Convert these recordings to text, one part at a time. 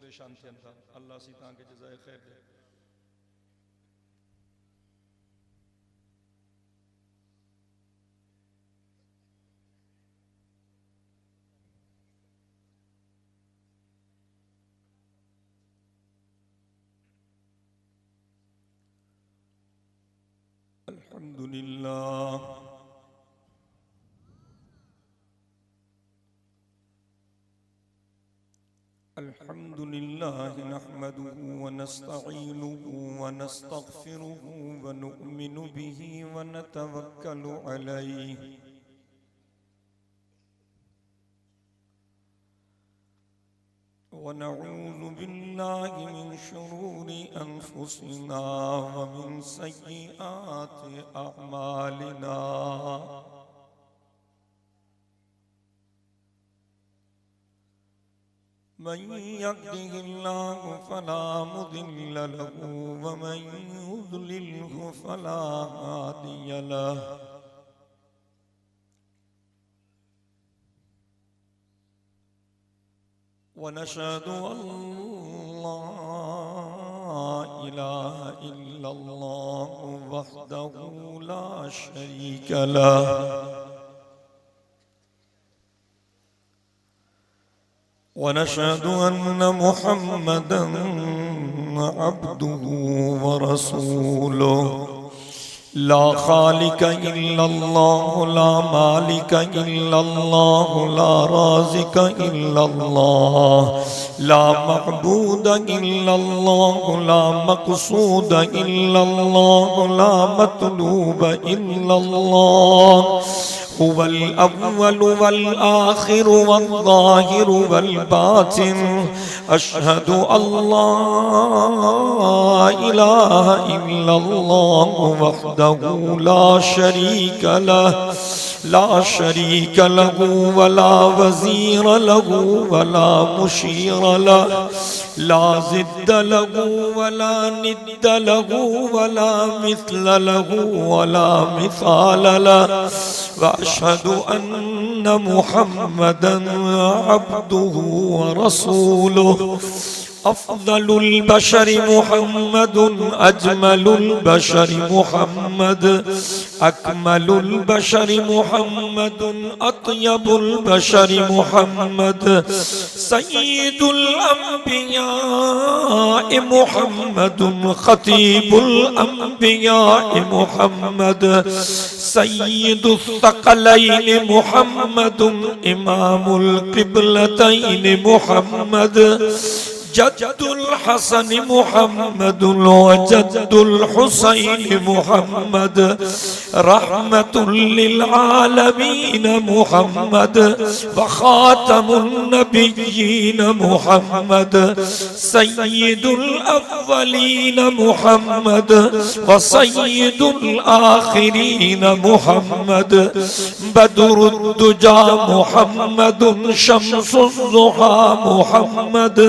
परेशान थे अल्लाह सी तां के जज़ाए खैर दे। अल्हम्दुलिल्लाह अल्हम्दुलिल्लाह नहमदुहु व नस्तईनुहु व नस्तगफिरुहु व नु'मिनु बिही व नतवक्कलु अलैहि व नऊज़ु बिल्लाहि मिन शुरूरि अनफुसिना व मिन सय्यिआति अअमालिना। मन यहदिहिल्लाहु फला मुदिल्ल लहु व मन युद्लिल्हु फला हादिय लहु। व नशहदु अल्ला इलाहा इल्लल्लाहु वहदहु ला शरीक लहु व नशहदु अन्ना मुहम्मदन अब्दुहु व रसूलुहु। ला खालिक इल्लल्लाह ला मालिक इल्लल्लाह ला राज़िक इल्लल्लाह ला मअबूद इल्लल्लाह ला मक़सूद इल्लल्लाह ला मतलूब इल्लल्लाह। हुवल अव्वल वल आखिर वल ज़ाहिर वल बातिन। अशहदु अल्ला इलाहा इल्लल्लाह वहदहु ला शरीक लहु वला वज़ीर लहु वला मुशीर लहु ला ज़िद्द लहु वला निद्द लहु वला मिस्ल लहु वला मिसाल लहु। व अशहदु अन्ना मुहम्मदन अब्दुहु व रसूलुहु। अफ़ज़लुल बशरि मुहम्मदुन अजमलुल बशरि मुहम्मद अकमलुल बशरि मुहम्मदुन अत्यबुल बशरि मुहम्मद सय्यिदुल अंबिया मुहम्मदुन खतीबुल अंबिया मुहम्मद सय्यिदुस सकलैन मुहम्मदुन इमामुल क़िबलतैन मुहम्मद जद्दुल हसन मुहम्मदुल व जद्दुल हुसैन मुहम्मद रहमतुल लिल आलमीन मुहम्मद व खातमुन नबिय्यीन मुहम्मद सय्यिदुल अव्वलीन मुहम्मद व सय्यिदुल आखिरीन मुहम्मद बदरुद दुजा मुहम्मदुन शम्सुज़ ज़ुहा मुहम्मद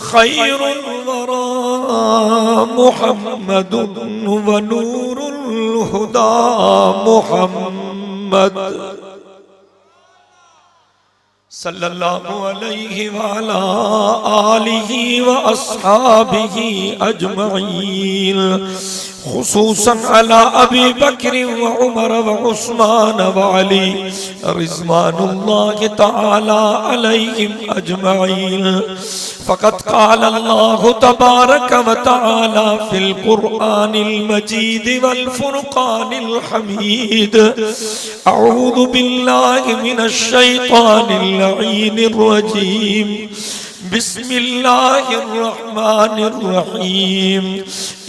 खैरुल वरा मुहम्मदुन व नूरुल हुदा मुहम्मद सल्लल्लाहु अलैहि व अला आलिहि व अस्हाबिहि अजमईन। खुसूसन अला अबी बकर व उमर व उस्मान व अली रिज़वानुल्लाहि तआला अलैहिम अजमईन। फ़क़त क़ाल अल्लाहु तबारक व तआला फ़िल क़ुरआनिल मजीद वल फ़ुरक़ानिल हमीद। अऊज़ु बिल्लाहि मिनश शैतानिर लईनिर रजीम। बिस्मिल्लाहिर रहमानिर रहीम।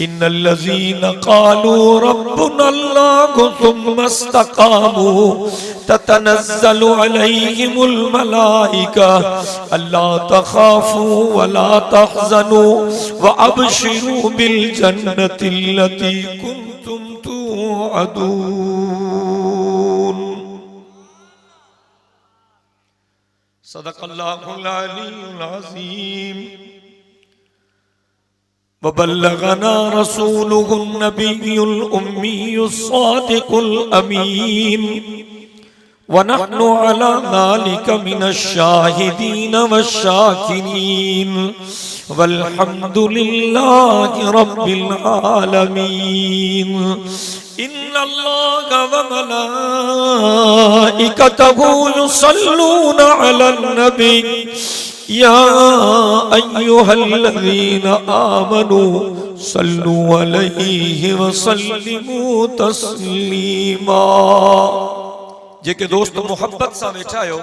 इन्नल्लज़ीना क़ालू रब्बुनल्लाहु सुम्मा इस्तक़ामू ततनज़्ज़लु अलैहिमुल मलाइका अल्ला तख़ाफ़ू वला तहज़नू व अबशिरू बिल जन्नतिल्लती कुन्तुम तुअदून। सदक़ल्लाहुल अलीयुल अज़ीम। व बल्लगना रसूलुहुन नबियुल उम्मियुस सादिकुल अमीन वनहनु अला ज़ालिका मिनश्शाहिदीन वश्शाकिरीन वल्हम्दुलिल्लाहि रब्बिल आलमीन। इन्नल्लाहा व मलाइकतहु युसल्लूना अलन नबी या अय्युहल्लज़ीना आमनू सल्लू अलैहि व सल्लिमू तस्लीमा। जेके दोस्त मोहब्बत सां वेठा आहियो,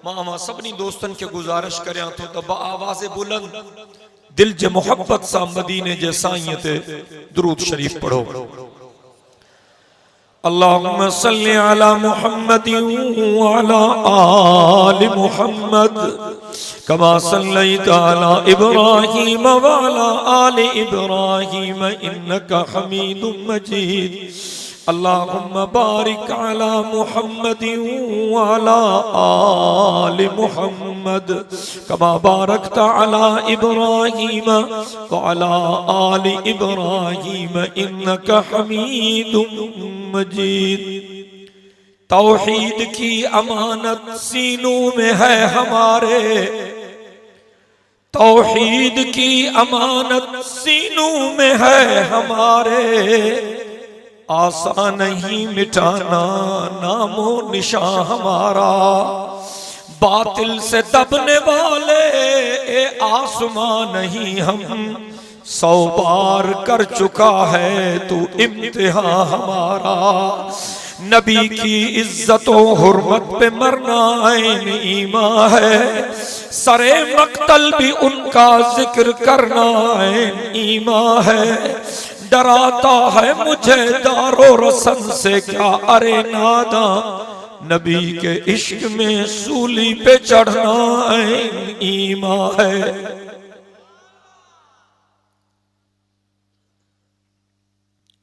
मां सभिनी दोस्तन के गुजारिश करियां थो त आवाज़ बुलंद दिल जे मोहब्बत सां मदीने जे साईं ते दुरूद शरीफ पढ़ो। अल्लाहुम्मा सल्लि अला मुहम्मदिन व अला आलि मुहम्मद कमा सल्लैता अला इब्राहीम व अला आलि इब्राहीम इन्नका हमीदुम मजीद। अल्लाहुम्मा बारिक अला मुहम्मदिन व अला आलि मुहम्मद कमा बारकता अला इब्राहीम व अला आलि इब्राहीम इन्नका हमीदुम मजीद। तौहीद की अमानत सीनों में है हमारे, तौहीद की अमानत सीनों में है हमारे, आसान नहीं मिटाना नामो निशान हमारा। बातिल से दबने वाले ए आसमां नहीं हम, 100 बार कर चुका है तू इम्तिहान हमारा। नबी की इज्जत और हुर्मत पे मरना ऐन ईमान है, सरे मक्तल भी उनका जिक्र करना ऐन ईमान है। डराता है मुझे दारो रसन से क्या अरे नादा, नबी के इश्क में सूली पे चढ़ना ऐन ईमान है।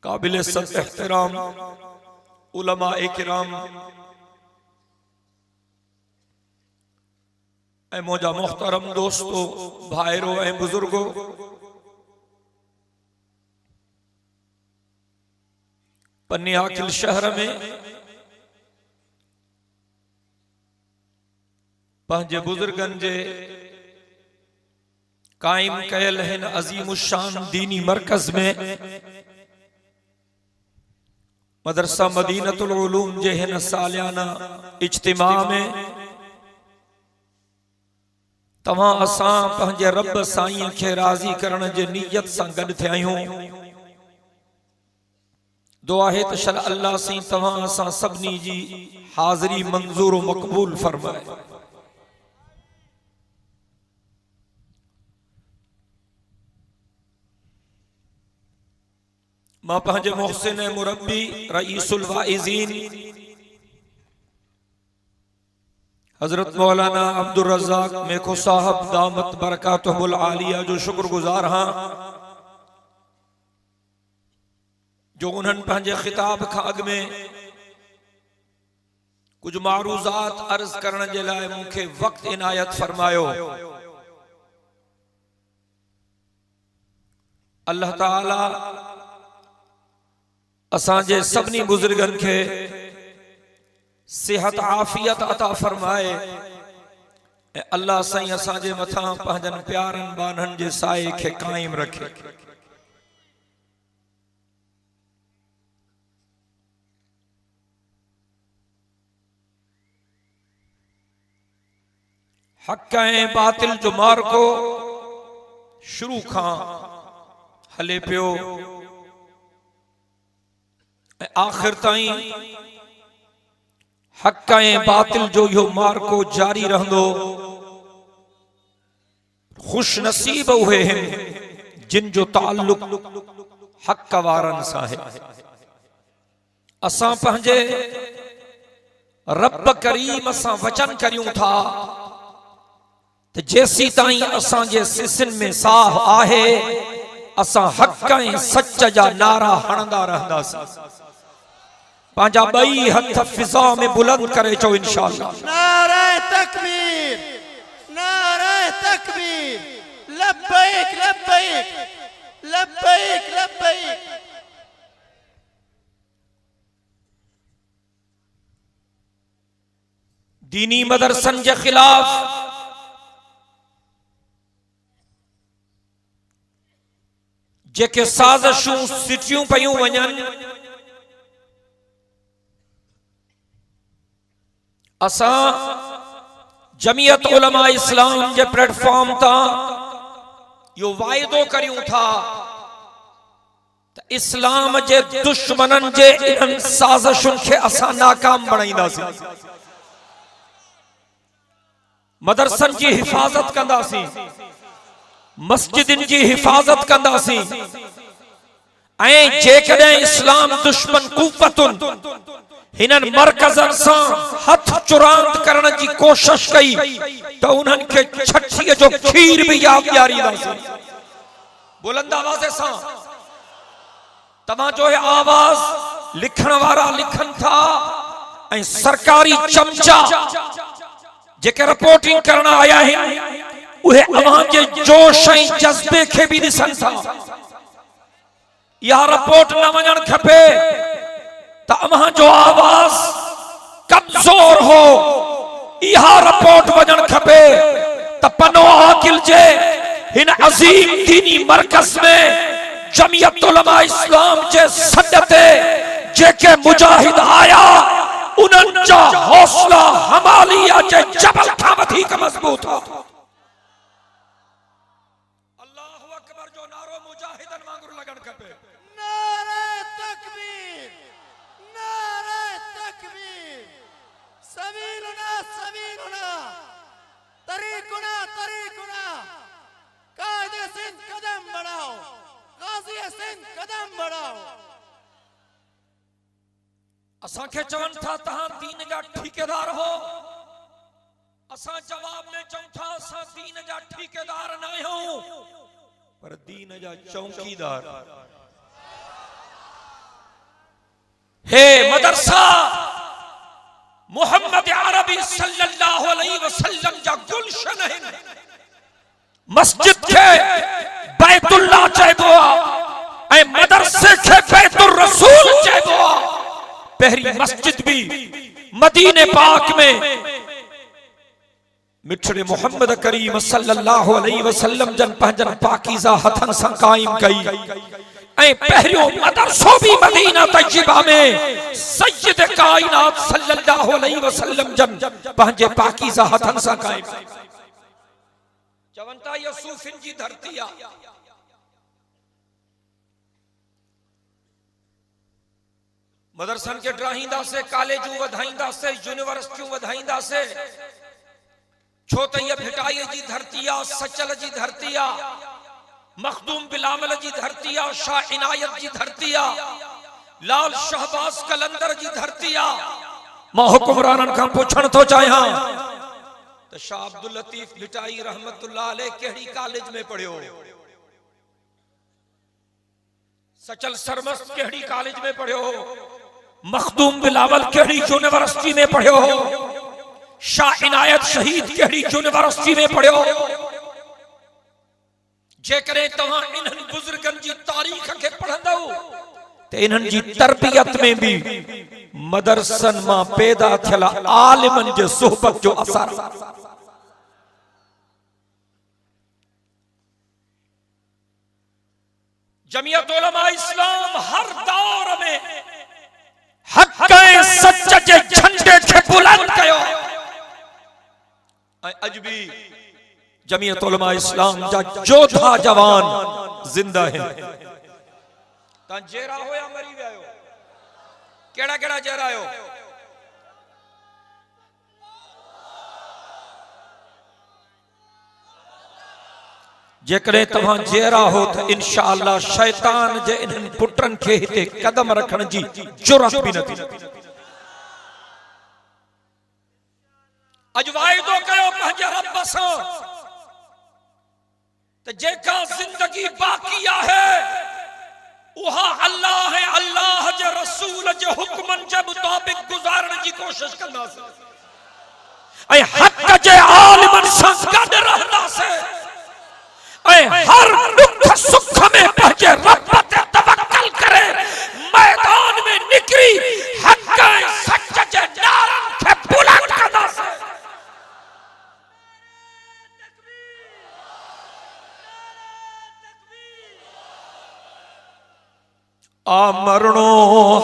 काबिल सद एहतराम उलमा इकराम ए मौजा मोहतरम दोस्तों, भाईरो ए बुजुर्गो, पन्नियाकिल शहर में पंहिंजे बुजुर्गन जे कायम कयल हिन अजीमुशान दीनी मरकज में मदरसा मदीनतुल उलूम जे हिन सालियाना इज्तिमा में तव्हां असां पंहिंजे रब साईं खे राज़ी करण जे नियत सां गॾु थिया आहियूं। दुआ है त शल अल्लाह साईं तव्हां असां सभिनी जी हाज़िरी मंज़ूर व मक़बूल फरमाए। मां पंहिंजे मोहसिन मुरब्बी रईसुल वाइज़ीन हजरत मौलाना अब्दुल रज़ाक मेखो साहब दामत बरकातुहुल आलिया जो शुक्रगुजार हाँ, जो उन्हनि पंहिंजे खिताब खां अॻु में कुछ मारूज़ात अर्ज करण जे लाइ मूंखे वक़्त इनायत फरमायो। अल्लाह ताला असांजे सभिनी बुजुर्गन खे सेहत आफियत अता फरमाए। अल्लाह साईं असांजे मथां पंहिंजनि प्यारनि बाननि जे साए खे कायम रखे। हक़ ऐं बातिल जो मार्को शुरू खां हले पियो ऐं आखिर ताईं हक़ ऐं बातिल जो इहो मार्को जारी रहंदो। खुश नसीब उहे आहिनि जिन जो ताल्लुक हक़ वारनि सां आहे। असां पंहिंजे रब करीम सां वचन करियूं था त जेसी ताईं असांजे सिसिन में साह आहे असां हक़ ऐं सच जा नारा हणंदा रहंदासीं। पंहिंजा ॿई हथ फिज़ा में बुलंद करे चओ इंशाअल्लाह। नारे तकबीर, नारे तकबीर, लब्बैक लब्बैक लब्बैक लब्बैक। दीनी मदरसन जे खिलाफ जेके साज़िशूं सिटियूं पयूं वञनि, असां जमीयत उलमा इस्लाम जे प्लेटफॉर्म तां यो वाइदो करियूं था त इस्लाम जे दुश्मनन जे इन साज़िशुन खे असां नाकाम बणाईंदासीं, मदरसन जी हिफाजत कंदासीं, मस्जिदिन जी हिफाजत कंदासीं, ऐं जेकॾहिं इस्लाम दुश्मन कुव्वतुन हिनन मरकज़न सां हथ चुरांद करण जी कोशिश कई त उन्हनि खे छठीअ जो खीर भी याद ॾियारींदासीं। बुलंद आवाज़ सां तव्हां जो आवाज़ लिखण वारा लिखन था ऐं सरकारी चमचा जेके रिपोर्टिंग करण आया आहिनि उहे अवाम जे जोश ऐं जज़्बे खे भी ॾिसन था। इहा रिपोर्ट न वञण खपे त अवां जो आवाज़ कमज़ोर हो, इहा रिपोर्ट वञण खपे त पनो आकिल जे हिन अज़ीम दीनी मरकज़ में जमीयत उलमा इस्लाम जे सॾ ते जेके मुजाहिद आया उन्हनि जा हौसला हमालिया जे जबल खां वधीक मज़बूत हो। अल्लाहु अकबर जो नारो मुजाहिदन वांगुरु लगण खपे। नारे तकबीर, नारे तकबीर, सबीलुना सबीलुना, तरीकुना तरीकुना, कायदे सिंध कदम बढ़ाओ, गाजी सिंध कदम बढ़ाओ। असां खे चवन था तहां दीन जा ठेकेदार हो, असां जवाब में चऊं था असां दीन जा ठेकेदार न आहियूं पर दीन जा चौकीदार। हे मदरसा मोहम्मद अरबी सल्लल्लाहु अलैहि वसल्लम जा गुलशन आहिनि। मस्जिद खे बैतुल्लाह चइबो आहे ऐं मदरसे खे बैतुर रसूल चइबो आहे। पहली मस्जिद भी मदीने पाक में मिठड़े मोहम्मद करीम सल्लल्लाहु अलैहि वसल्लम जन पंहिंजन पाकीज़ा हथन सां कायम कई ऐं पहिरियों मदरसो भी मदीना तैयबा में सय्यद कायनात सल्लल्लाहु अलैहि वसल्लम जन पंहिंजे पाकीज़ा हथन सां कायम कई। चवन था ये सूफिन जी धरती आहे। मदरसन के ड्राहींदा से, कॉलेजूं वधाईंदा से, यूनिवर्सिटियूं वधाईंदा से, छो त ये भिटाई जी धरती आ, सचल जी धरती आ, मखदूम बिलावल जी धरती आ, शाह इनायत जी धरती आ, लाल शहबाज कलंदर जी धरती आ। मां हुक्मरानन खां पुछण थो चाहियां त शाह अब्दुल लतीफ भिटाई रहमतुल्लाह अलैह कहिड़ी कॉलेज में पढ़ियो, सचल सरमस्त कहिड़ी कॉलेज में पढ़ियो, मखदूम बिलावल केड़ी यूनिवर्सिटी में पढ़ियो, शाह इनायत शहीद केड़ी यूनिवर्सिटी में पढ़ियो। जेकरे तव्हां इन्हनि बुजुर्गन जी तारीख के पढ़ंदो ते इन्हनि जी तरबियत में भी मदरसन मां पैदा थियल आलिमन जे सोहबत जो असर। जमीयत उलमा इस्लाम हर दौर में हक ऐं सच जे झंडे खे बुलंद कयो ऐं अज भी जमीयत उलमा इस्लाम जा जोधा जवान जिंदा आहिनि। तां जेरा होया मरी विया आहियो, केड़ा केड़ा जेरा आहियो? जेकॾहिं तव्हां जेरा हो त इंशाअल्लाह शैतान जे इन्हनि पुटनि खे हिते कदम रखण जी जुरत भी न थी। अज वाइदो कयो पंहिंजे रब सां त जेका जिंदगी बाक़ी आहे उहा अल्लाह ऐं अल्लाह जे रसूल जे हुक्मनि जे मुताबिक गुज़ारण जी कोशिश कंदासीं ऐं हक़ जे आलिमनि सां गॾु रहंदासीं ऐं हर दुख सुख में पंहिंजे रब ते तवक्कल करे मैदान में निकरी हक़ ऐं सच जे नारनि खे बुलंद कंदासीं। आ मरणो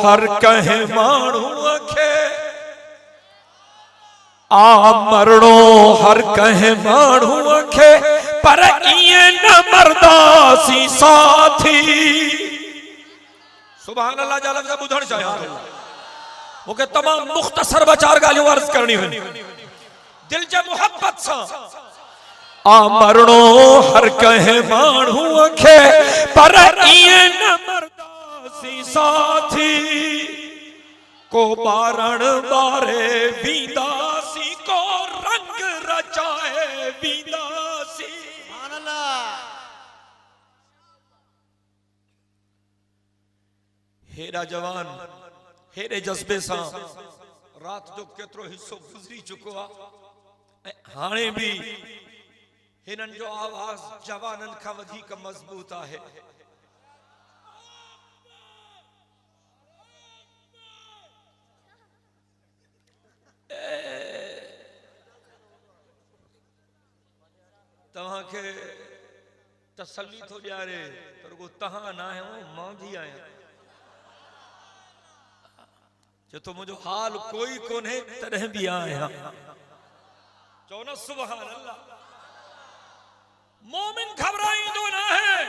हर कहे माण्हूअ खे, आ मरणो हर कहे माण्हूअ खे, पर ईअं न मरदासी साथी। सुभान अल्लाह जा लफ़्ज़ ॿुधण चाहियां थो। मूंखे तमामु मुख़्तसर ॿ चार ॻाल्हियूं अर्ज़ करणी हुई दिल जे मुहब्बत सां। आ मरणो हर कहे माण्हूअ खे, पर ईअं न मरदासी साथी। को ॿारण ॿारे वींदासी, को रंग रचाए वींदासी। सुभान अल्लाह। हेॾा जवान हेॾे जज़्बे सां रात जो केतिरो हिस्सो गुज़री चुको आहे, हाणे बि हिननि जो आवाज़ जवाननि खां वधीक मज़बूत आहे। तव्हांखे तसल्ली थो ॾियारे, पर को तव्हां न आहियो, मां बि आहियां। जो तो मुझे हाल कोई कोने तरह भी आया। चो न सुभान अल्लाह। मोमिन घबराइंदो ना है,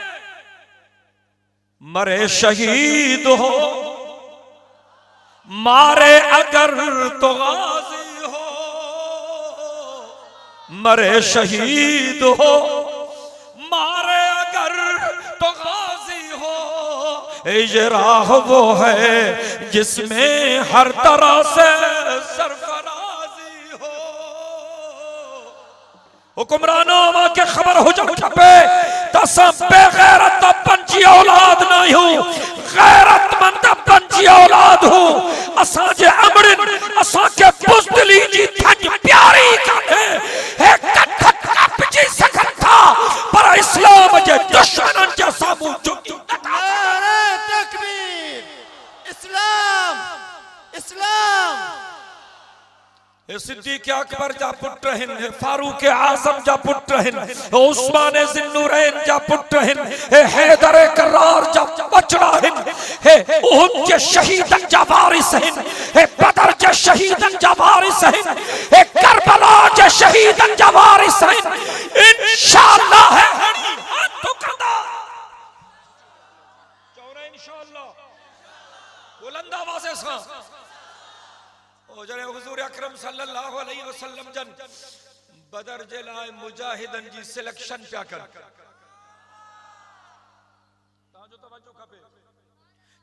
मरे शहीद हो, मारे अगर तो गाजी हो। मरे शहीद हो, मारे अगर तो गाजी हो। ये राह वो है जिसमें हर तरह से सरफराजी हो। हुक्मरानों के खबर हो जा खपे तसा बेगैरत पंची औलाद नहीं हूं, गैरतमंद पंची औलाद हूं। असा जे अमड़न असा के बुज़दिली जी थज प्यारी काने है, कट कपजी सकन था, पर इस्लाम जे दुश्मनन जे सामू झुकी। इस्लाम इस्लाम। सिद्दीक़ अकबर जा पुट हिन, फारूक आज़म जा पुट हिन, उस्मान ज़िन्नुरैन जा पुट हिन, हैदर करार जा बचड़ा हिन, उहद जे शहीदन जा वारिस हिन, बदर जे शहीदन जा वारिस हिन, करबला जे शहीदन जा वारिस हिन। इंशाअल्लाह है हणी हाथ तो कंदा। चौरा इंशाअल्लाह बुलंद आवाज़ सां। ओ जने हुजूर अकरम सल्लल्लाहु अलैहि वसल्लम जन बदर जे लाइ मुजाहिदन जी सिलेक्शन पिया कर। ताजो तवज्जो खपे।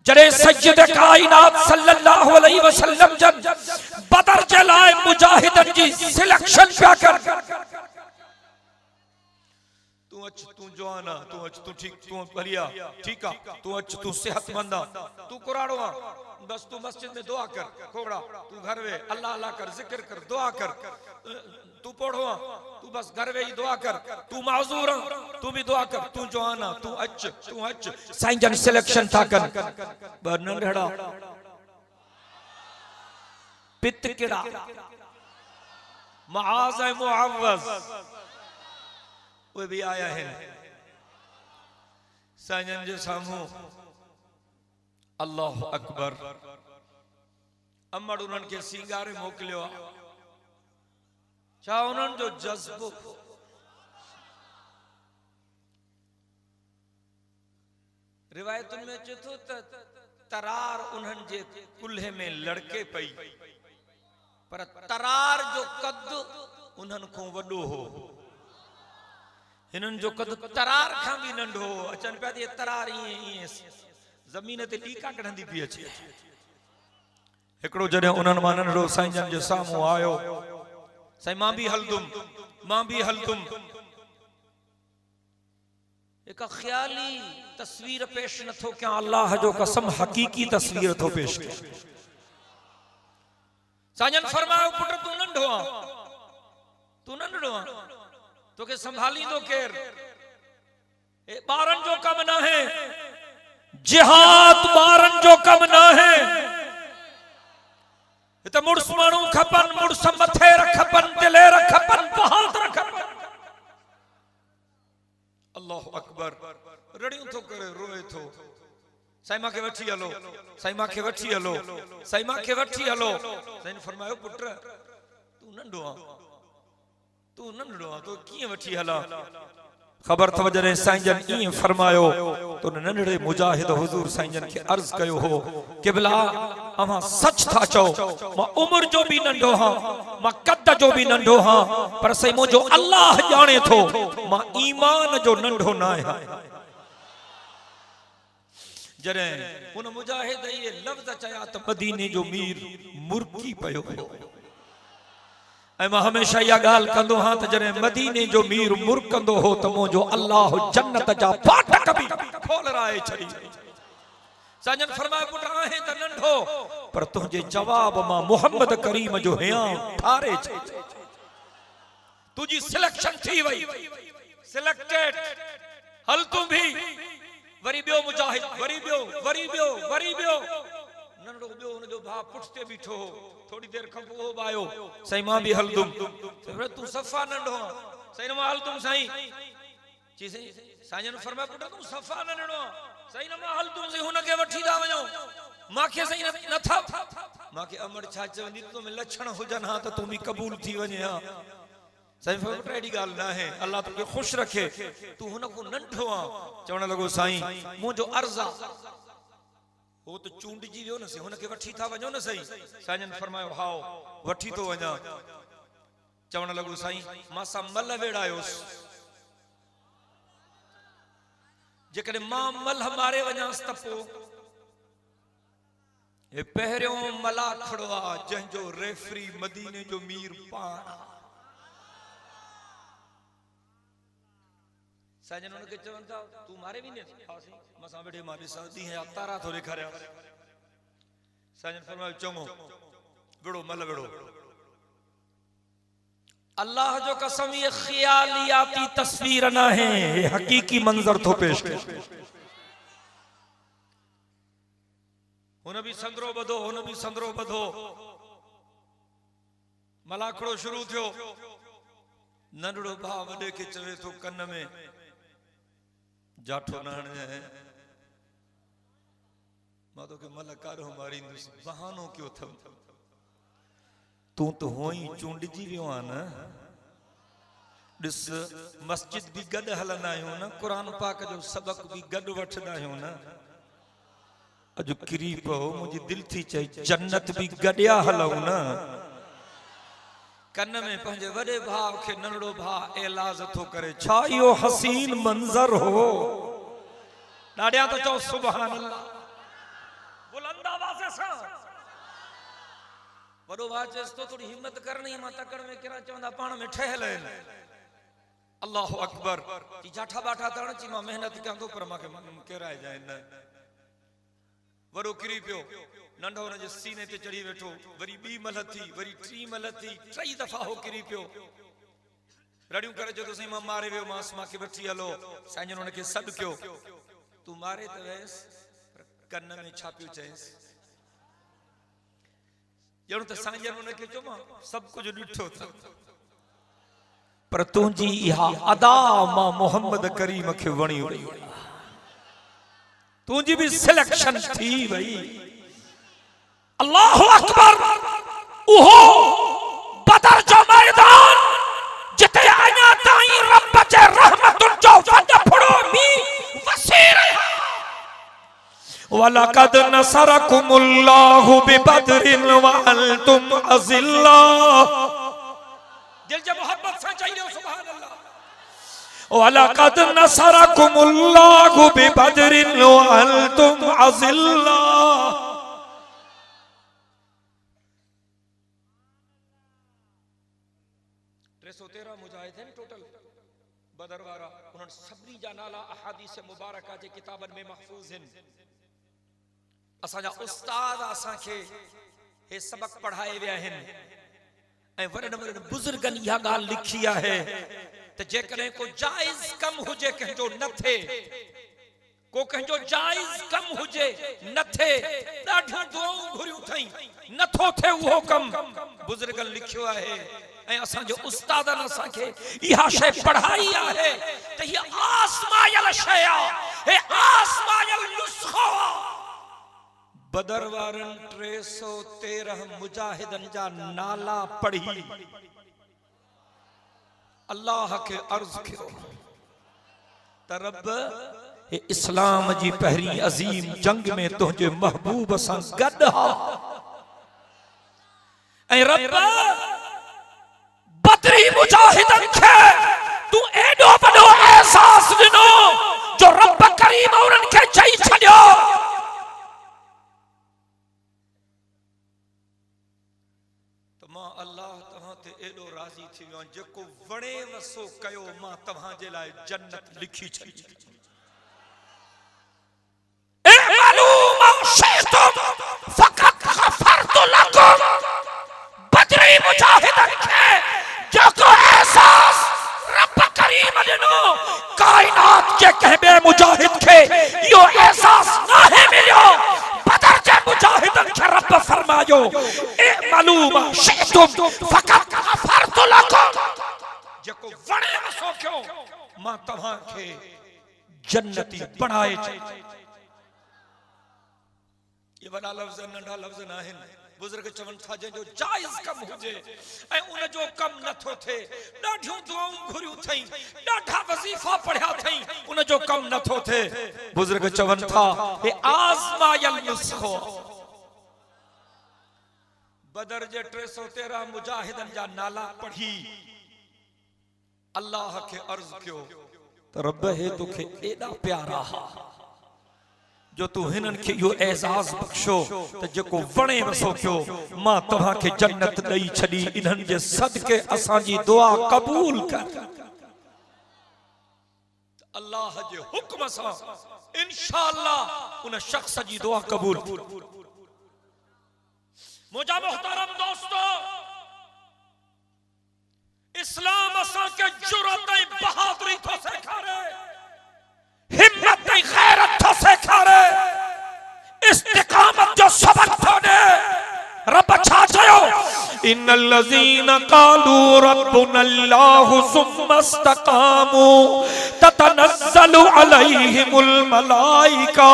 जरे सय्यद कायनात सल्लल्लाहु अलैहि वसल्लम जन बदर जे लाइ मुजाहिदन जी सिलेक्शन पिया कर। तू अच, तू जवाना, तू अच, तू ठीक, तू बढ़िया, ठीक आ, तू अच, तू सेहतमंद आ, तू कुराड़ो आ, बस तू मस्जिद में दुआ कर, खोड़ा, तू घर वे अल्लाह अल्लाह कर, जिक्र कर, दुआ कर, तू पढ़ो आ, तू बस घर वे ही दुआ कर, तू माजूर आ, तू भी दुआ कर, तू जवाना, तू अच, साईं जन सिलेक्शन था कर। बरन ढड़ा पित किड़ा मुआज़ मुअव्वज़ वो भी आया है साईं जे सामूं। अल्लाह अकबर। अमड़ उन्हनि खे सिंगारे मोकिलियो। छा उन्हनि जो जज़्बो रिवायतुनि में अचे थो त तरार उन्हनि जे कुल्हे में लड़के पई, पर तरार जो कद उन्हनि खां वॾो हो। हिननि जो कद तरार खां भी नंढो। अचनि पिया त तरार ईअं ज़मीन ते टीका कढंदी पई अचे। हिकिड़ो जॾहिं उन्हनि मां नंढो साईं जन जे साम्हूं आयो, साईं मां भी हलदुम। एक ख्याली तस्वीर पेश नथो कयां, अल्लाह जो कसम हकीकी तस्वीर थो पेश कयां। साईं जन फरमायो पुट तू नंढो आ, तोखे संभालींदो केर? ॿारनि जो कम न है, जिहाद ॿारनि जो कम न है। हिते मुड़ुस माण्हू खपनि, मुड़ुस मथे खपनि, दिलेर खपनि, बहादुर खपनि। अल्लाह अकबर। रड़ियूं थो करे, रोए थो। साईं मां खे वठी हलो, साईं मां खे वठी हलो, साईं मां खे वठी हलो। साईं ने फरमायो पुट तू नंढो आ, तू नंढो आ, तो कीअं वठी हला? ख़बर अथव जॾहिं साईं जन ईअं फरमायो तो नंढड़े मुजाहिद हुजूर साईं जन खे अर्ज़ कयो हो क़िबला अवां सच था चओ, मां उम्र जो भी नंढो हां, मां कद जो भी नंढो हां, पर साईं मुंहिंजो अल्लाह ॼाणे थो मां ईमान जो नंढो न आहियां। जॾहिं उन मुजाहिद इहे लफ़्ज़ चया त मदीने जो मीर मुर्की पियो हो। ऐं मां हमेशा इहा ॻाल्हि कंदो हां त जॾहिं मदीने जो मीर मुर्कंदो हो त मुंहिंजो अल्लाह जन्नत जा फाटक बि खोलराए छॾी। साईं फरमायो पुट आहे त नंढो, पर तुंहिंजे जवाब मां मोहम्मद करीम जो हियां ठारे छॾ। तुंहिंजी सिलेक्शन थी वई, सिलेक्टेड, हल तूं भी। वरी ॿियो मुजाहिद, वरी ॿियो, वरी ॿियो, वरी ॿियो। नंढो ॿियो हुनजो भाउ पुठिते बीठो हो, थोड़ी देर खां पोइ उहो आयो, साईं मां बि हलदुम। तूं सफ़ा नंढो आ, साईं मां हलदुम साईं। जी साईं ने फरमाया पुट तूं सफ़ा नंढो आ, साईं मां हलदुम, साईं हुनखे वठी था वञो, मांखे साईं नथा, मांखे अमर छा चवंदी तो में लक्षण हुजन हा त तूं बि क़बूल थी वञे हा। साईं फरमायो पुट अहिड़ी ॻाल्हि न आहे, अल्लाह तोखे ख़ुशि रखे, तूं हुनखां नंढो आ। चवण लॻो साईं मुंहिंजो अर्ज़ आ, वो तो चूंडजी वियो न, से हुनखे वठी था वञो न सही। साईं ने फरमायो हाओ वठी तो वञा। चवण लॻो साईं मां सां मल वेड़ायोसि, जेकॾहिं मां मल मारे वञांसि त पोइ हे पहिरियों मला खड़ो आ जंहिंजो रेफरी मदीने जो मीर पाण। साईं जन उनखे चवनि था तूं मारे भी न? हा साईं मसां वेठे मां ॾिसां ॾींहं जा तारा थो ॾेखारियां। साईं जन फरमायो चङो विड़ो मल विड़ो। अल्लाह जो कसम ये ख़यालियाती तस्वीर न है, ये हकीकी मंजर तो पेश करे। हुन भी संदरो बधो, हुन भी संदरो बधो, मलाखड़ो शुरू थियो। नंढड़ो भाउ वॾे खे चवे थो कन में जाठो न हणे, मां तोखे मल कारो मारींदुसि, बहानो कयो अथव, तूं त हुअं ई चूंडजी वियो आहे न। ॾिस मस्जिद भी गॾु हलंदा आहियूं न, क़ुरान पाक जो सबक़ भी गॾु वठंदा आहियूं न। अॼु किरी पियो मुंहिंजी दिलि थी चई जन्नत भी गॾिया हलूं न। कन में पंहिंजे वॾे भाउ खे नंढड़ो भाउ एलाज़ थो करे, छा इहो हसीन मंज़र हो। ॾाढिया तो चओ सुभान अल्लाह, बुलंद आवाज़ सां। वॾो भाउ चएसि तो थोड़ी हिम्मत करणी, मां तकड़ में किरा चवंदा पाण में ठहियल आहिनि। अल्लाहु अकबर। जी जाठा बाठा त अची मां मेहनत कयां थो पर मूंखे किराए जाए न। वॾो किरी पियो, नंढो हुनजे सीने ते चढ़ी वेठो, वरी ॿी मल थी, वरी टी मल थी, टई दफ़ा हो किरी पियो। रड़ियूं करे चयो साईं मां मारे वियो मांसि, मूंखे वठी हलो। साईं जन हुनखे सॾु कयो, तूं मारे त वयसि पर कन में छा पियो चएसि? ॼण त साईं जन हुनखे चयो मां सभु कुझु ॾिठो अथव, पर तुंहिंजी इहा अदा मां मोहम्मद करीम खे वणी वई, तुंहिंजी भी सिलेक्शन थी वई। अल्लाहु अकबर। उहो बदर जो मैदान जिते अञा ताईं रब जे रहमतुन जो वड फड़ो भी वसी रहा। वलक़द नसरकुमुल्लाहु बिबदरिन वअंतुम अज़िल्ला। दिल जे मोहब्बत सां चाहिए सुभान अल्लाह। वलक़द नसरकुमुल्लाहु बिबदरिन वअंतुम अज़िल्ला। 313 मुजाहिद हैं टोटल बदर वारा। उन्होंने सभी जा नाला अहादीस मुबारका जे किताबन में महफूज हैं। असांजा उस्ताद असांखे हे सबक पढ़ाए विया आहिनि ऐं वॾनि वॾनि बुज़ुर्गनि इहा ॻाल्हि लिखी आहे त जेकॾहिं को जाइज़ कम हुजे कंहिंजो न थे, को कंहिंजो जाइज़ कम हुजे न थे, ॾाढियूं दुआऊं घुरियूं अथई, नथो थे उहो कम, बुज़ुर्गनि लिखियो आहे ऐं असांजो उस्तादनि असांखे इहा शइ पढ़ाई आहे त हीअ आसमायल शइ आहे, हे आसमायल नुस्ख़ो आहे। बदर वारन 313 मुजाहिदन जा नाला पढ़ी अल्लाह के अर्ज कयो त रब इस्लाम जी पहरी अजीम जंग में तुझे महबूब सां गड हा ऐ रब बदरी मुजाहिदन खे तू एडो बड़ो एहसास दिनो जो रब करीम औरन के चई छडियो तो मां अल्लाह तहां ते एडो राजी थी वियो जेको वणे वसो कयो मां तहां जे लाए जन्नत लिखी छडी ए मालूम शैतुम फकत गफरत लकुम बदरी मुजाहिदन खे जेको एहसास रब करीम दिनो कायनात के कहबे मुजाहिद खे यो एहसास ना है मिलियो बदर जे मुजाहिदन खे रब फरमायो ए मालूम शैतुम फकत गफरत लकुम जेको वणे वसो क्यों मां तहां खे जन्नती बनाए छे ये वडा लफ्ज नंढा लफ्ज ना आहिनि बुजुर्ग चवन था जो जायज कम हुजे ऐ उन जो कम नथो थे ॾाढियूं दुआऊं घुरियूं थई ॾाढा वजीफा पढ़िया थई उन जो कम नथो थे बुजुर्ग चवन था हे आज़मायल नुस्खो बदर जे 313 मुजाहिदन जा नाला पढ़ी अल्लाह के अर्ज कयो त रब हे तोखे एडा प्यारा हा जो तू हिनन के यो एजाज बख्शो त जेको वणे वसो कयो मां तव्हां के जन्नत दई छडी इन्हन जे सदके असां जी दुआ कबूल कर अल्लाह जे हुक्म सां इंशाअल्लाह उन शख्स जी दुआ कबूल मुझा मोहतरम दोस्तों इस्लाम असां के जुरत ऐं बहादुरी थो सेखारे हिम्मत ऐं गैरत थो सेखारे इस्तिकामत जो सबक थो दे रब छा चयो इन्नल लज़ीना क़ालू रब्बुना अल्लाहु सुम्मा इस्तक़ामू ततनज़्ज़लु अलैहिमुल मलाइका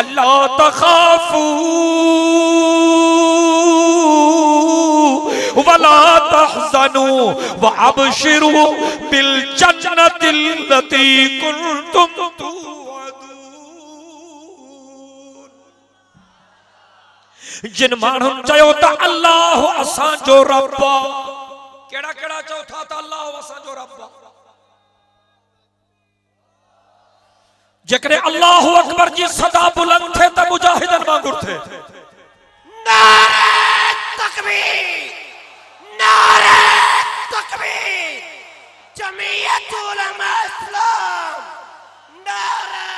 अल्ला तख़ाफू वला तहज़नू वअबशिरू बिल जन्नतिल लती कुंतुम तुअदून जिन माण्हुन चयो त अल्लाह असां जो रब केड़ा केड़ा चयो था त अल्लाह असां जो रब जेकरे अल्लाह अकबर जी सदा बुलंद थे त मुजाहिदन वांगुर थे नारे तकबीर नारे तकबीर जमीयत उलमा इस्लाम नारे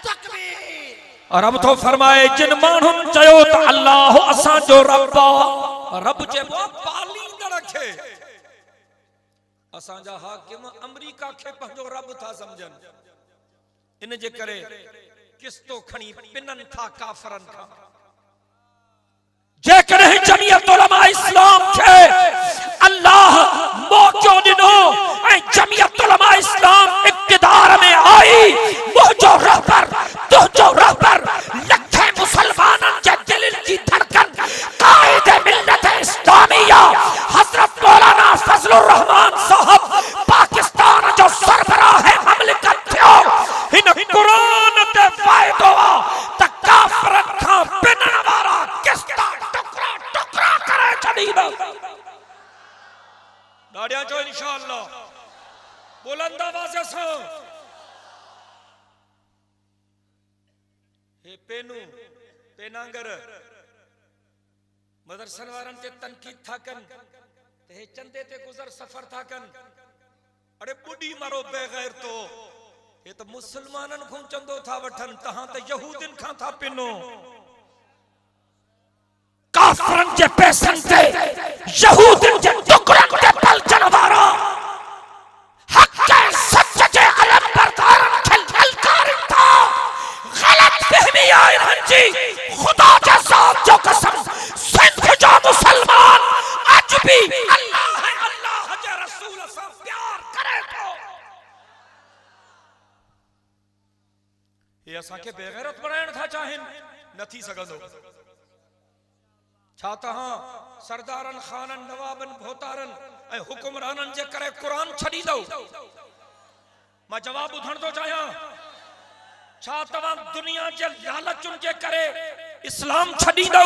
तकबीर और अब तो फरमाए जिन माण्हुन चयो त अल्लाह असां जो रब रब जे पालींद रखे असां जा हाकिम अमेरिका खे पंहिंजो रब था समझन इन जे करे किस्तो खणी पिनन था काफरन खां जेकॾहिं जमीयत उलमा इस्लाम खे अल्लाह मौक़ो ॾिनो ऐं जमीयत उलमा इस्लाम इक़्तिदार में आई मुंहिंजो रहबर तुंहिंजो रहबर लखे मुसलमाननि जे दिलनि जी धड़कन काइद मिल्लत इस्लामिया हज़रत मौलाना फजलुर रहमान साहब पाकिस्तान जो सरबराह ममलिकत थियो हिन कुरान ते वाइदो त काफरन खां पिनण वारा किस्ता टुकड़ा टुकड़ा करे छॾींदा ॾाढिया चो इंशाअल्लाह बुलंद आवाज़ सां हे पेनू पेनांगर मदरसन वारन ते तनकीद था कन ते हे चंदे ते गुजर सफर था कन अरे बुढ़ी मारो बेगैर तो ये तो मुसलमानन को चंदो था वठन तहां ते यहूदिन खां था पिनो काफरन जे पैसन ते यहूदिन जे टुकड़न ते पलचन वारा हक के सच जे अलम बरदारन खे ललकारन था गलत फहमी आई हंजी खुदा के साथ जो कसम सिंध जो मुसलमान आज भी अल्लाह के रसूल से प्यार करे तो ये असा के बेगैरत बनाइण था चाहिन, न थी सघंदो। छा तहां सरदारन खानन नवाबन भोतारन ऐं हुकुमरानन जे करे कुरान छॾी दो? मां जवाब ॿुधण थो चाहियां। छा तव्हां दुनिया जे लालचुन जे करे इस्लाम छॾी दो,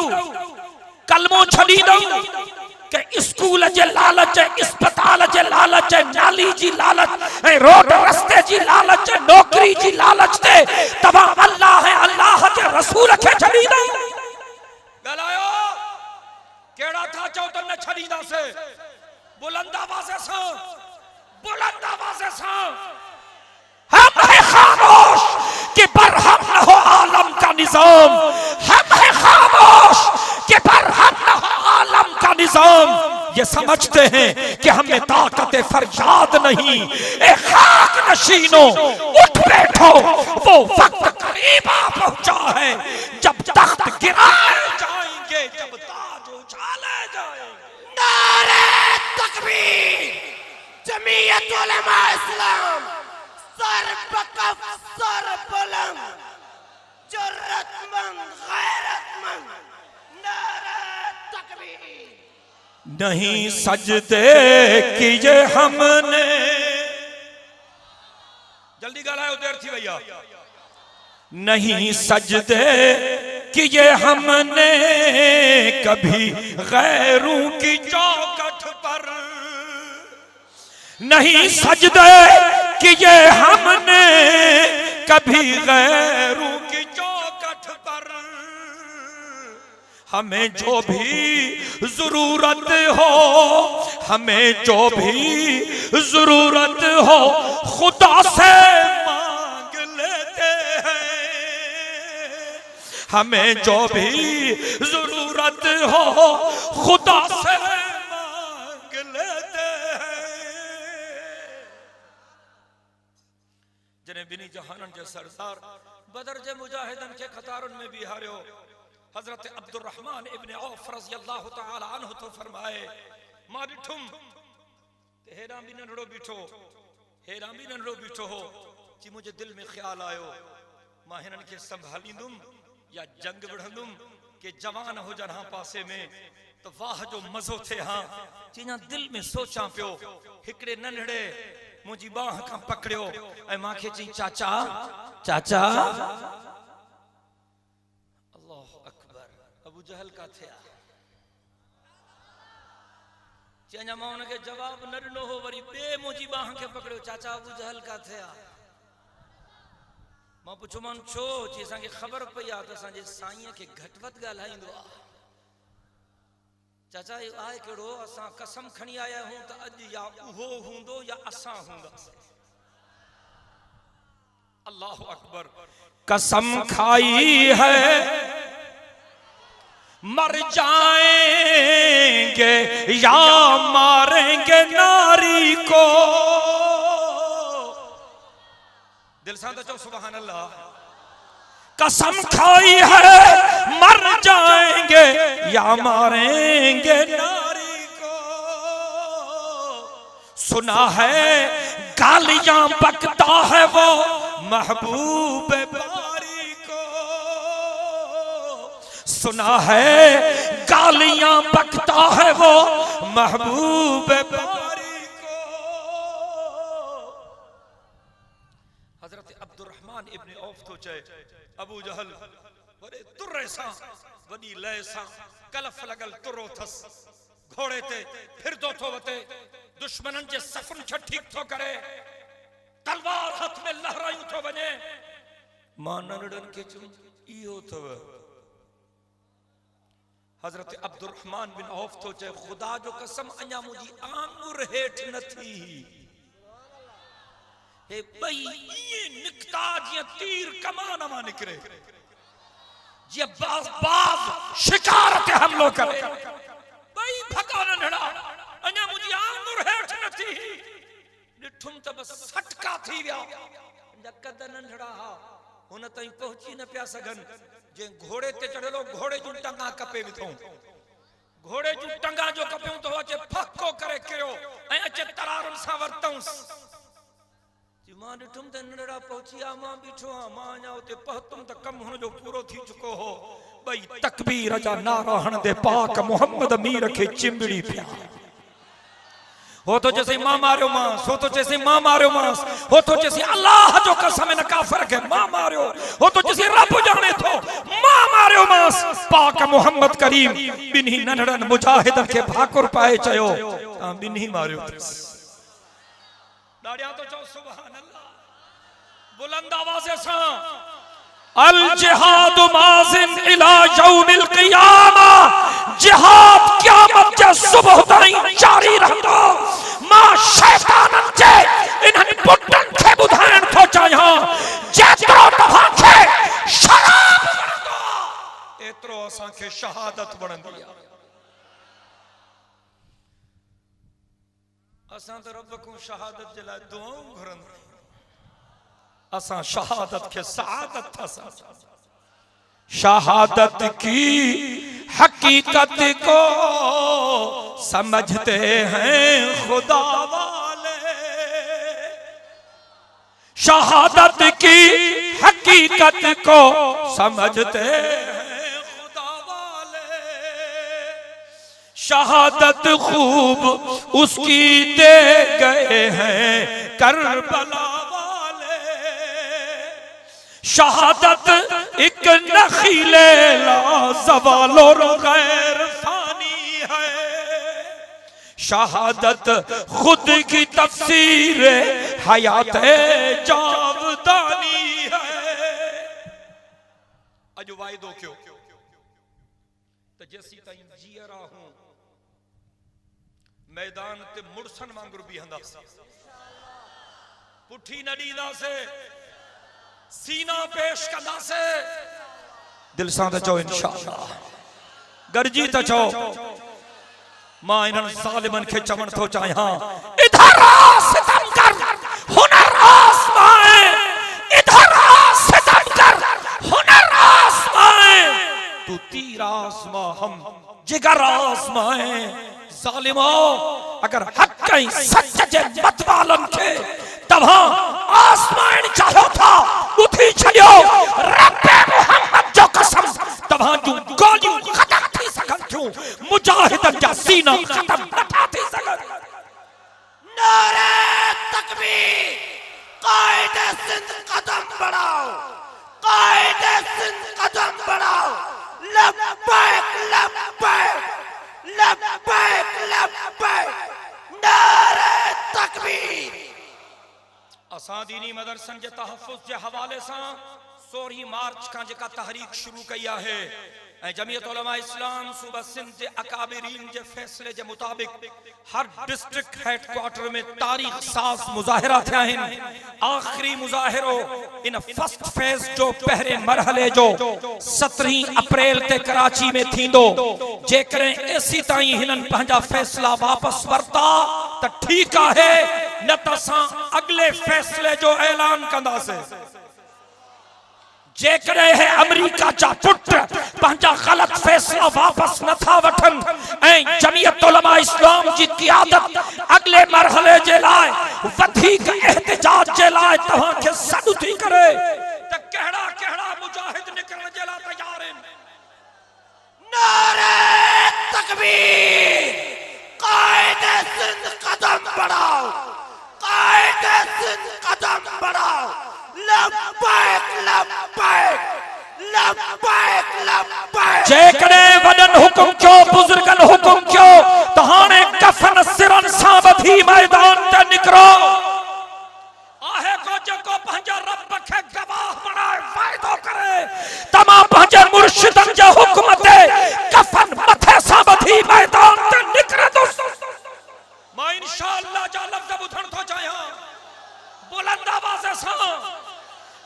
कलमो छॾी दो? के स्कूल जे लालच, अस्पताल जे लालच, नाली जी लालच, रोड रस्ते जी लालच, नौकरी जी लालच ते तव्हां अल्लाह है अल्लाह के रसूल खे छॾी दो? ॻाल्हायो, केड़ा था चओ त न छॾींदासे? बुलंद आवाज़ सां, बुलंद आवाज़ सां। हम है खामोश कि बरहम न हो आलम का निजाम, हम है खामोश कि बरहम न हो आलम का निजाम। ये समझते हैं कि हमें ताकत फरियाद नहीं। ए खाक नशीनों उठ बैठो, वो वक्त करीब आ पहुंचा है जब तख्त गिराए जाएंगे, जब ताज उछाले जाएंगे। नारे तकबीर, जमीयत उलमा इस्लाम, सर बकफ सर बुलंद, जुर्रतमंद गैरतमंद, नारे तकबीर। नहीं सजदे किए हमने, जल्दी गलायो, देर थी भैया। नहीं सजदे किए हमने कभी गैरों की चौखट पर, नहीं सजदे किए हमने कभी गैरों की चौखट पर। हमें जो भी जरूरत हो, हमें जो भी जरूरत हो, खुदा से मांग लेते हैं। हमें जो भी जरूरत हो, खुदा से मांग लेते हैं। जने बिनी जहानन जे सरदार बदर जे मुजाहिदन के खतारुन में भी हारियो हजरत अब्दुल रहमान इब्ने औफ रज़ी अल्लाह तआला अन्हु तो फरमाए, मां ॾिठुम ते हेरा भी नंढड़ो बीठो, हेरा भी नंढड़ो बीठो हो कि मुझे दिल में ख्याल आयो मां हिनन के संभालींदुम या जंग विढ़ंदुम के जवान हो जन हां पासे में तो वाह जो मजो थे। हां जिना दिल में सोचा पियो, हिकड़े नंढड़े मुझी बाह का पकड़ियो ऐं मांखे चई, चाचा चाचा। अल्लाह अकबर। अबू जहल का थिया चई, मां उनके जवाब न ॾिनो हो, वरी बे मुझी बाह के पकड़ियो, चाचा अबू जहल का थिया। मां पुछो मान छो? चई असांखे ख़बर पई आहे त असांजे साईं खे घटि वधि ॻाल्हाईंदो आहे। चाचा ये आए केड़ो, असां कसम खणी आया हूं त अज या उहो हूंदो या असां हूंदासीं। अल्लाह अकबर। कसम खाई है मर जाएंगे या मारेंगे नारी को। दिल सां तो चो सुभान अल्लाह। कसम खाई है मर जाएंगे या मारेंगे नारी को। सुना है गालियां बकता है वो महबूब बारी को। सुना है गालियां बकता है वो महबूब बारी को। हजरत अब्दुल रहमान इब्ने औफ तो चए, अबू जहल वरे तुर्रे सां वडी लय सां कलफ लगल तुरो थस, घोड़े ते फिरदो थो वते, दुश्मनन जे सफन छ ठीक थो करे, तलवार हाथ में लहरायूं थो वने। मां नंढड़न के चुम इहो थव। हजरत अब्दुल रहमान बिन औफ तो चए, खुदा जो कसम अञा मुजी आंगुर हेठ न थी। हे बई ये निकता जिया तीर कमान मां निकरे, जिया बाज शिकार ते हमलो करे। बई भगवान नंढड़ा अञा मुजी आंगुर हेठ न थी। ॾिठुम त बस सटका थी विया। कद नंढड़ा हा हुन ताईं पहुची न पिया सघन। जे घोड़े ते चढ़लो, घोड़े जूं टंगा कपे विथऊं, घोड़े जूं टंगा जो कपियूं तो अचे फको करे किरियो ऐं अचे तरारुन सां वरतऊंस। मां ॾिठुम त नंढड़ा पहुचिया मां बीठो आ मां अञा उते पहुतुम त कम हुन जो पूरो थी चुको हो भई तकबीर जा नारा हणंदे पाक मोहम्मद मीर के चिंबड़ी पिया हो तो जैसे मां मारियो मांस हो तो जैसे मां मारियो मांस हो तो जैसे अल्लाह जो कसम न काफर के मां मारियो हो तो जैसे रब जाने थो मां मारियो मांस पाक मोहम्मद करीम बिन्ही नंढड़न मुजाहिदन के भाकुर पाए चयो ता बिन्ही मारियो डाड़िया तो चो सुभान अल्लाह बुलंद आवाज़ से अल जिहाद माजिन इला यौमिल क़ियामा जिहाद क़यामत के सुबह ताईं जारी रहंदो मां शैतानन जे इन्हनि पुटन खे बुधाइण थो चाहियां जेतिरो तव्हां खे शराब वणंदो एतिरो असां खे शहादत वणंदी आहे असां त रब को शहादत जे लाइ दुआऊं घुरंदा असां शहादत के सआदत था शहादत की हकीकत को समझते हैं खुदा वाले शहादत की हकीकत को समझते हैं खुदा वाले शहादत खूब उसकी दे गए हैं करबला शहादत एक नखीले लाजवाल और गैर फानी है शहादत खुद की तफसीर हयात जावदानी है अज वायदो क्यों तो जैसी ताई जियरा हूं मैदान ते मुड़सन वांगुर भी हंदा पुठी न ॾींदा से सीना पेश कंदा से दिल सां त चओ इंशाअल्लाह गरजी त चओ मां इन्हनि ज़ालिमन खे चवण थो चाहियां इधर आ सितम कर हुनर आसमां इधर आ सितम कर हुनर आसमां तू तीर आसमां हम जिगर आसमां ज़ालिमो अगर हक ऐं सच जे मतवालन खे तव्हां आसमान चाहो था उठी छड़ियो रब्बे मोहम्मद जो कसम तव्हां जूं गोलियूं खत्म थी सकन थियूं मुजाहिदन जा सीना खत्म नथा थी सकन नारे तकबीर कायदे सिंध कदम बढ़ाओ कायदे सिंध कदम बढ़ाओ लब्बैक लब्बैक लब्बैक लब्बैक नारे तकबीर असां दीनी मदरसन जे तहफ़्फ़ुज़ जे हवाले सां 16 मार्च का जेका तहरीक शुरू कई है ऐं जमीयत उलमा इस्लाम सूबा सिंध जे अकाबिरीन जे फैसले जे मुताबिक हर डिस्ट्रिक्ट हेडक्वार्टर में तारीख साज़ मुज़ाहिरा थिया आहिनि आखिरी मुज़ाहिरो इन फर्स्ट फेज जो पहरे मरहले जो 17 अप्रैल ते कराची में थींदो जेकरे एसी ताईं हिनन पंहिंजा फैसला वापस वरता त ठीक आहे न त असां अगले फैसले जो ऐलान कंदासे जेकरे है अमेरिका जा पुट पंहिंजा गलत फैसला वापस नथा वठन ऐं जमीयत उलमा इस्लाम जी क़ियादत अगले मरहले जे लाइ वधीक एहतिजाज जे लाइ तव्हां खे सॾु थी करे त कहिड़ा कहिड़ा मुजाहिद निकरण जे लाइ तैयार आहिनि नारे तकबीर कायदे सिंध कदम बढ़ाओ कायदे सिंध कदम बढ़ाओ लब्बैक लब्बैक लब्बैक लब्बैक जेकरे वडन हुक्म क्यों बुजुर्गन हुक्म क्यों तो हाने कफन सिरन सां वधी मैदान ते निकरो आहे को जेको पंहिंजा रब खे गवाह बनाए वायदो करे तमा पंहिंजे मुर्शिदन जे हुक्म ते कफन मथे सां वधी मैदान ते निकरे तो मां इंशाअल्लाह जा लफ्ज़ बुधण थो चाहियां बुलंद आवाज़ सां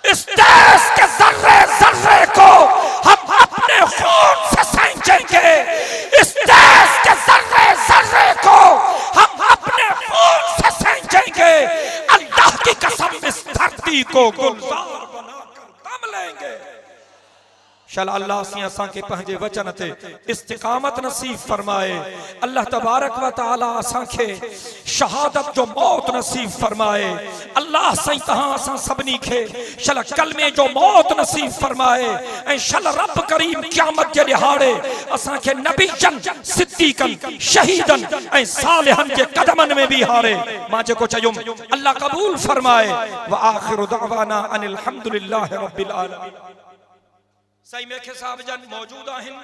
इस देश के जर्रे जर्रे को हम अपने खून से सींचेंगे इस देश के जर्रे जर्रे को हम अपने खून से सींचेंगे अल्लाह की कसम इस धरती को गुलजार बनाकर दम लेंगे शल अल्लाह सी असां के पंहिंजे वचन ते इस्तिकामत नसीब फरमाए। अल्लाह तबारक व तआला असां के शहादत जो मौत नसीब फरमाए। अल्लाह सही तहां असां सभनी के शल कलमे जो मौत नसीब फरमाए ऐं शल रब करीम क़यामत जे दिहाड़े असां के नबीजन सिद्दीकन शहीदन ऐं सालिहन जे कदमन में भी हारे। मां जेको चयुम अल्लाह कबूल फरमाए। व आखिरु दअवाना अनिल हम्दुलिल्लाहि रब्बिल आलमीन। सही में के साहब जन मौजूद आहिन।